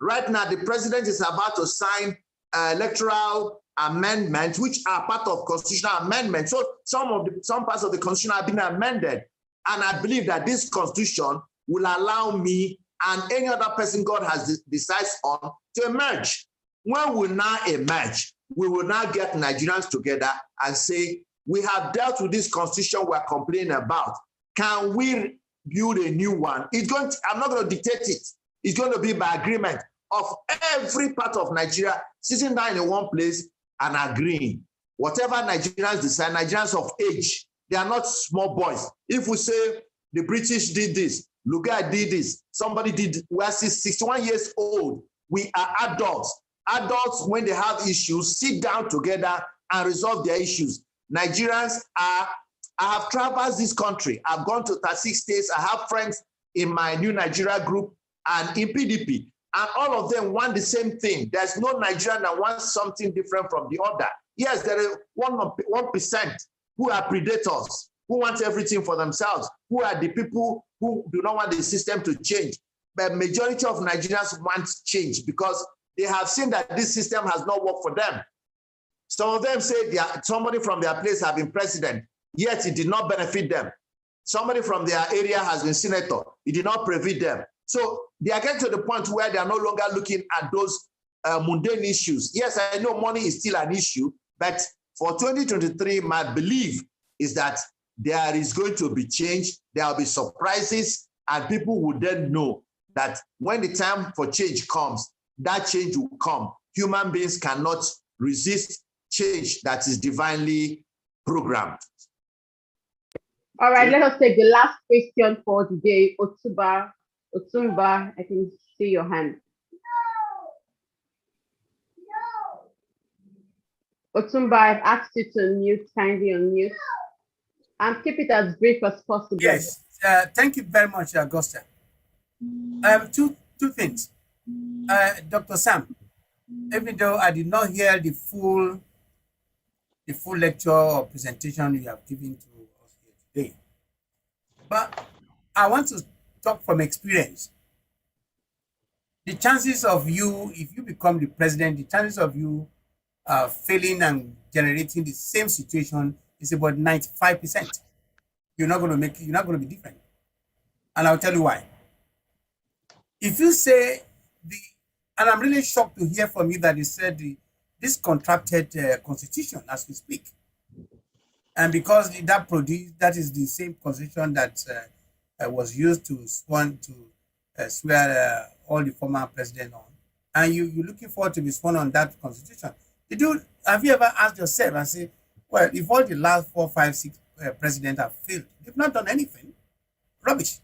Right now, the president is about to sign electoral amendments, which are part of constitutional amendments. So some parts of the constitution have been amended. And I believe that this constitution will allow me and any other person God has decided on to emerge. When we now emerge, we will now get Nigerians together and say, we have dealt with this constitution we're complaining about. Can we build a new one? I'm not going to dictate it. It's going to be by agreement of every part of Nigeria sitting down in one place and agreeing. Whatever Nigerians decide, Nigerians of age, they are not small boys. If we say the British did this, Lugard did this, somebody did, we are 61 years old. We are adults. Adults, when they have issues, sit down together and resolve their issues. Nigerians I have traversed this country. I've gone to 36 states. I have friends in my New Nigeria group and in PDP, and all of them want the same thing. There's no Nigerian that wants something different from the other. Yes, there is 1% who are predators, who want everything for themselves, who are the people who do not want the system to change. But majority of Nigerians want change because they have seen that this system has not worked for them. Some of them say somebody from their place has been president, yet it did not benefit them. Somebody from their area has been senator, it did not benefit them. So they are getting to the point where they are no longer looking at those mundane issues. Yes, I know money is still an issue, but for 2023, my belief is that there is going to be change, there will be surprises, and people will then know that when the time for change comes, that change will come. Human beings cannot resist change that is divinely programmed. All right, let us take the last question for the day. Otumba, I can see your hand. Otumba, I've asked you to unmute, kindly unmute. And keep it as brief as possible. Yes, thank you very much, Augusta. Two things. Dr. Sam, even though I did not hear the full lecture or presentation you have given to us here today, but I want to talk from experience. The chances of you, if you become the president, the chances of you failing and generating the same situation is about 95%. You're not going to be different. And I'll tell you why. If you say and I'm really shocked to hear from you that you said this contracted constitution as we speak. And because that is the same constitution that was used to swear all the former president on. And you're looking forward to be sworn on that constitution. Have you ever asked yourself and say, well, if all the last 4, 5, 6 presidents have failed, they've not done anything, rubbish.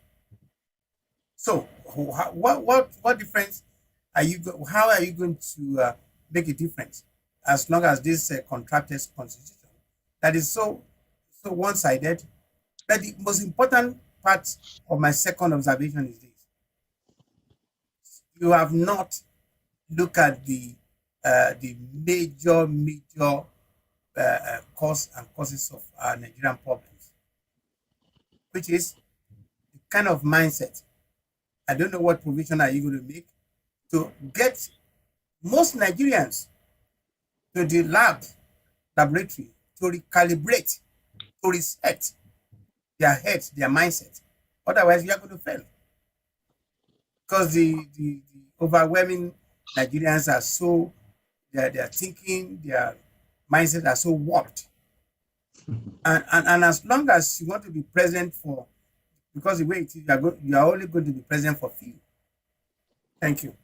So what difference how are you going to make a difference as long as this contracted constitution that is so one-sided? But the most important part of my second observation is this: you have not looked at the major causes of our Nigerian problems, which is the kind of mindset. I don't know what provision are you going to make to get most Nigerians to the laboratory to recalibrate, to reset their heads, their mindset. Otherwise, we are going to fail. Because the overwhelming Nigerians are so, their thinking, their mindset are so warped. And as long as you want to be present because the way it is, you are only going to be present for few. Thank you.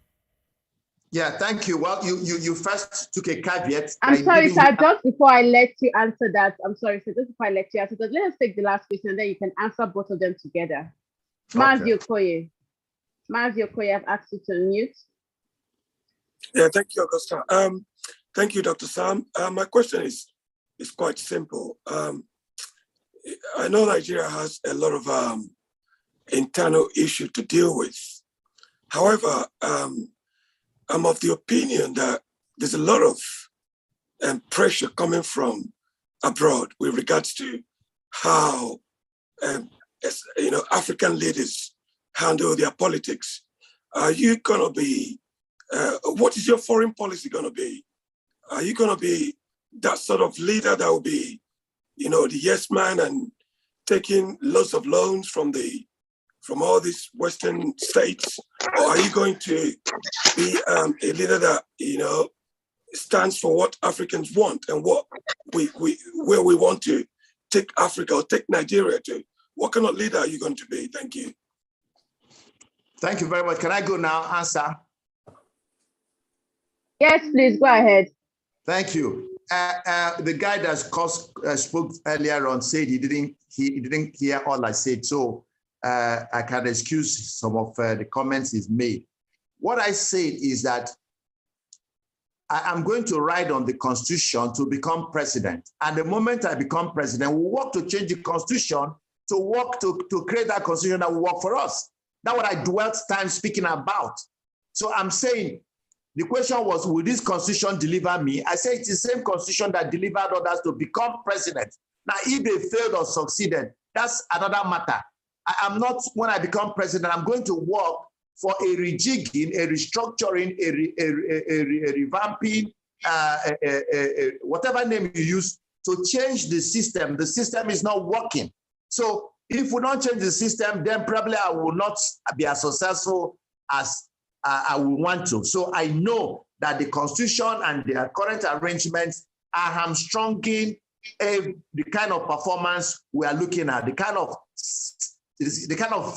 Yeah, thank you. Well, you first took a caveat. I'm sorry, sir. Just before I let you answer that, let us take the last question, and then you can answer both of them together. Mazi Okoye, I've asked you to unmute. Yeah, thank you, Augusta. Thank you, Dr. Sam. My question is quite simple. I know Nigeria has a lot of internal issue to deal with. However, I'm of the opinion that there's a lot of pressure coming from abroad with regards to how African leaders handle their politics. Are you going to be, what is your foreign policy going to be? Are you going to be that sort of leader that will be, the yes man and taking lots of loans from all these Western states? Or are you going to be a leader that, stands for what Africans want and where we want to take Africa or take Nigeria to? What kind of leader are you going to be? Thank you. Thank you very much. Can I go now, answer? Yes, please, go ahead. Thank you. The guy that spoke earlier on said he didn't hear all I said, so I can excuse some of the comments he's made. What I said is that I'm going to ride on the Constitution to become president. And the moment I become president, we'll work to change the Constitution to work to create that Constitution that will work for us. That's what I dwelt time speaking about. So I'm saying The question was, will this constitution deliver me? I said, it's the same constitution that delivered others to become president. Now, if they failed or succeeded, that's another matter. I am not, when I become president, I'm going to work for a rejigging, a restructuring, a revamping, whatever name you use, to change the system. The system is not working. So if we don't change the system, then probably I will not be as successful as I would want to. So I know that the constitution and their current arrangements are hamstringing the kind of performance we are looking at, the kind of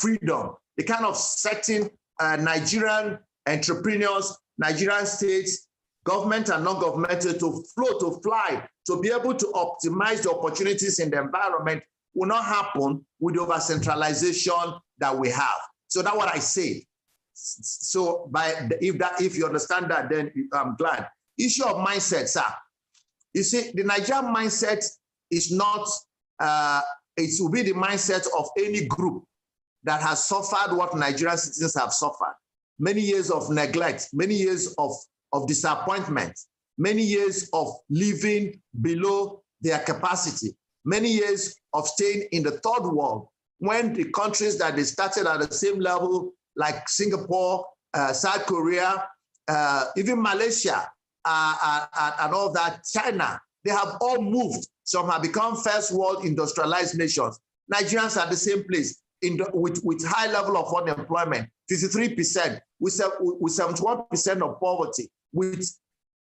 freedom, the kind of setting Nigerian entrepreneurs, Nigerian states, government and non-governmental to flow, to fly, to be able to optimize the opportunities in the environment will not happen with the over-centralization that we have. So that's what I say. So if you understand that, then I'm glad. Issue of mindset, sir. You see, the Nigerian mindset is not, it will be the mindset of any group that has suffered what Nigerian citizens have suffered. Many years of neglect, many years of disappointment, many years of living below their capacity, many years of staying in the third world, when the countries that they started at the same level, like Singapore, South Korea, even Malaysia, and all that, China, they have all moved. Some have become first world industrialized nations. Nigerians are the same place with high level of unemployment, 53%, with 71% of poverty, with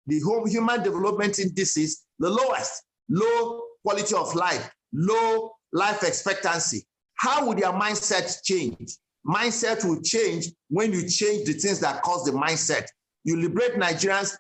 the human development indices, the lowest, low quality of life, low life expectancy. How would their mindset change? Mindset will change when you change the things that cause the mindset. You liberate Nigerians,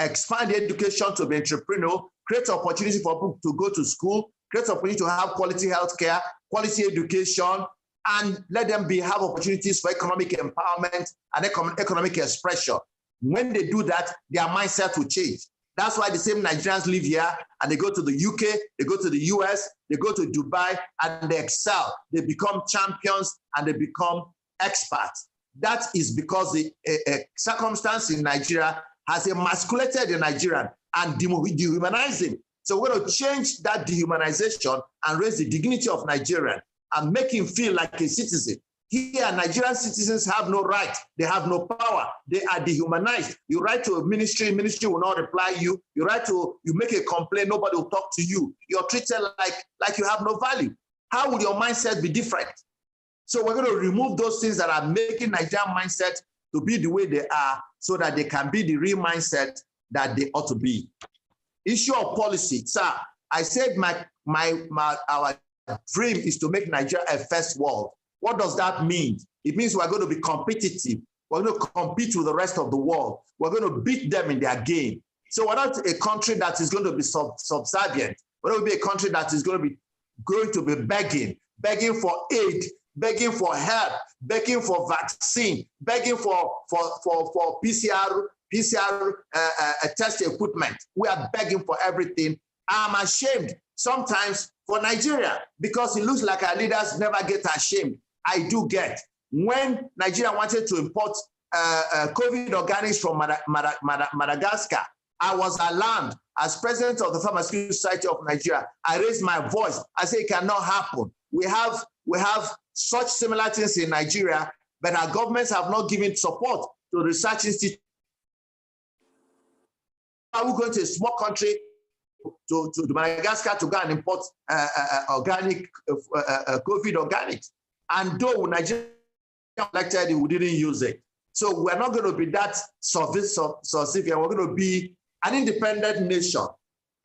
expand education to be entrepreneurial, create opportunity for people to go to school, create opportunity to have quality healthcare, quality education, and let them have opportunities for economic empowerment and economic expression. When they do that, their mindset will change. That's why the same Nigerians live here and they go to the UK, they go to the US, they go to Dubai, and they excel. They become champions and they become experts. That is because the circumstance in Nigeria has emasculated the Nigerian and dehumanized him. So we're going to change that dehumanization and raise the dignity of Nigerian and make him feel like a citizen. Here, Nigerian citizens have no right. They have no power. They are dehumanized. You write to a ministry will not reply you. You make a complaint, nobody will talk to you. You're treated like you have no value. How would your mindset be different? So we're going to remove those things that are making Nigerian mindset to be the way they are so that they can be the real mindset that they ought to be. Issue of policy. Sir, I said our dream is to make Nigeria a first world. What does that mean? It means we're going to be competitive. We're going to compete with the rest of the world. We're going to beat them in their game. So we're not a country that is going to be subservient. We're going to be a country that is going to be begging for aid, begging for help, begging for vaccine, begging for PCR test equipment. We are begging for everything. I'm ashamed sometimes for Nigeria because it looks like our leaders never get ashamed. I do get. When Nigeria wanted to import COVID organics from Madagascar, I was alarmed. As president of the Pharmaceutical Society of Nigeria, I raised my voice. I say it cannot happen. We have such similar things in Nigeria, but our governments have not given support to research institutes. Are we going to a small country to Madagascar to go and import organic COVID organics? And though Nigeria elected, we didn't use it. So we're not going to be that subservient. We're going to be an independent nation,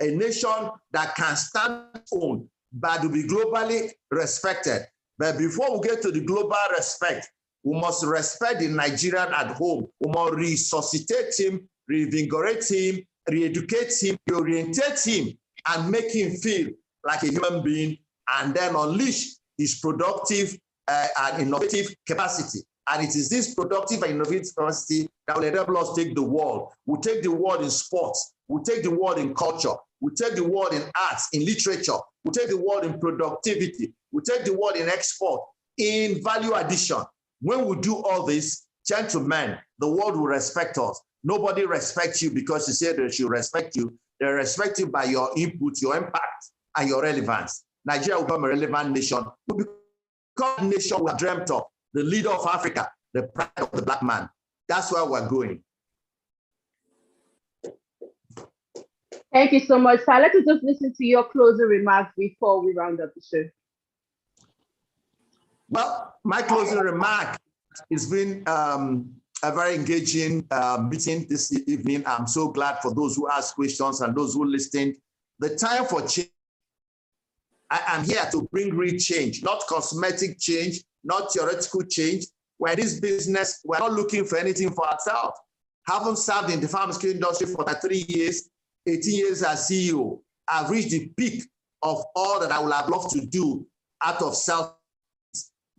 a nation that can stand on, but to be globally respected. But before we get to the global respect, we must respect the Nigerian at home. We must resuscitate him, reinvigorate him, re-educate him, reorientate him, and make him feel like a human being, and then unleash his productive and innovative capacity. And it is this productive and innovative capacity that will enable us take the world. We'll take the world in sports. We'll take the world in culture. We'll take the world in arts, in literature. We'll take the world in productivity. We'll take the world in export, in value addition. When we do all this, gentlemen, the world will respect us. Nobody respects you because you say they should respect you. They respect you by your input, your impact, and your relevance. Nigeria will become a relevant nation. Will become a nation we have dreamt of, the leader of Africa, the pride of the black man. That's where we're going. Thank you so much, sir. Let us just listen to your closing remarks before we round up the show. Well, my closing remark has been a very engaging meeting this evening. I'm so glad for those who asked questions and those who listened. The time for change, I am here to bring real change, not cosmetic change, not theoretical change. We're in this business, we're not looking for anything for ourselves. Haven't served in the pharmaceutical industry for 3 years, 18 years as CEO. I've reached the peak of all that I would have loved to do out of self.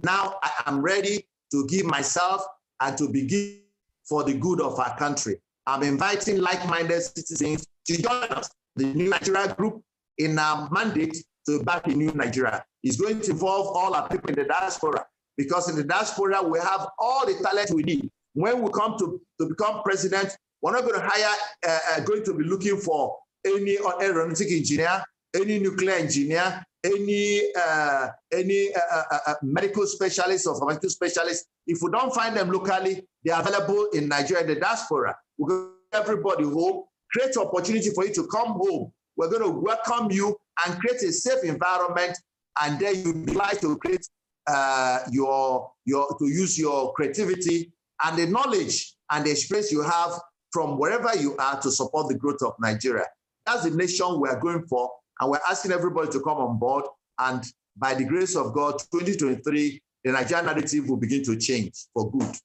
Now I am ready to give myself and to begin for the good of our country. I'm inviting like-minded citizens to join us, the New Nigeria Group, in our mandate to back a new Nigeria. It's going to involve all our people in the diaspora, because in the diaspora, we have all the talent we need. When we come to become president, we're not going to hire, going to be looking for any aeronautic engineer, any nuclear engineer, any medical specialist or pharmaceutical specialist. If we don't find them locally, they are available in Nigeria, in the diaspora. We're going to everybody home, create opportunity for you to come home. We're going to welcome you and create a safe environment, and then you'll be like to create to use your creativity and the knowledge and the experience you have from wherever you are to support the growth of Nigeria. That's the nation we're going for, and we're asking everybody to come on board. And by the grace of God, 2023, the Nigerian narrative will begin to change for good.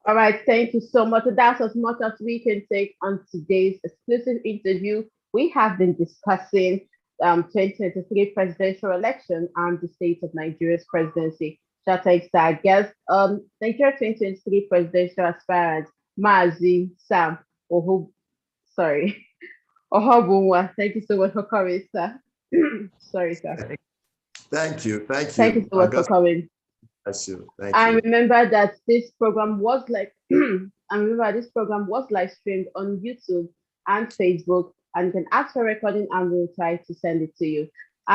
All right, thank you so much. That's as much as we can take on today's exclusive interview. We have been discussing 2023 presidential election and the state of Nigeria's presidency. Thanks to our guest, Nigeria 2023 presidential aspirant, Mazi Sam Ohuabunwa. Thank you so much for coming, sir. Sorry, sir. Thank you. Thank you so much for coming. Bless you. And remember that this program was live streamed on YouTube and Facebook, and you can ask for recording and we'll try to send it to you.